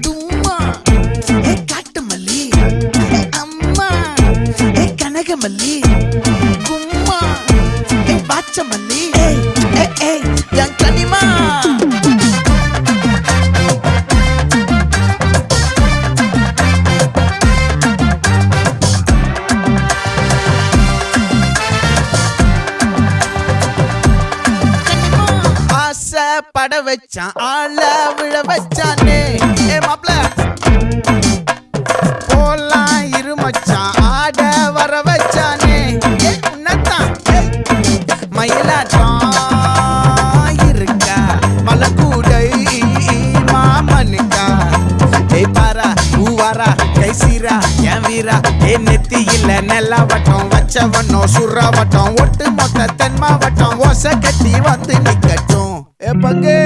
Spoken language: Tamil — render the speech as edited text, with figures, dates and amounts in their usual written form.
தும்மா காட்டு மல்லி அம்மா கனகமல்லி கும்மா பாச்ச மல்லி என் கனிமா பட வச்சான் ஆள விழ வச்சானே மாப்ள போலாம் இருமச்சான் ஆட வர வச்சானே உன்னதான் மயிலாட்டம் இருக்கா மலக்கூடை மாமனுக்கா பாரா பூவாரா கைசீரா என் வீரா நெத்தி இல்ல நெல்லா வட்டம் வச்ச வண்ணம் சுறா வட்டம் ஒட்டு மொத்த தென் மாவட்டம் ஓசை கட்டி வந்து நிக்கட்டும் பங்கே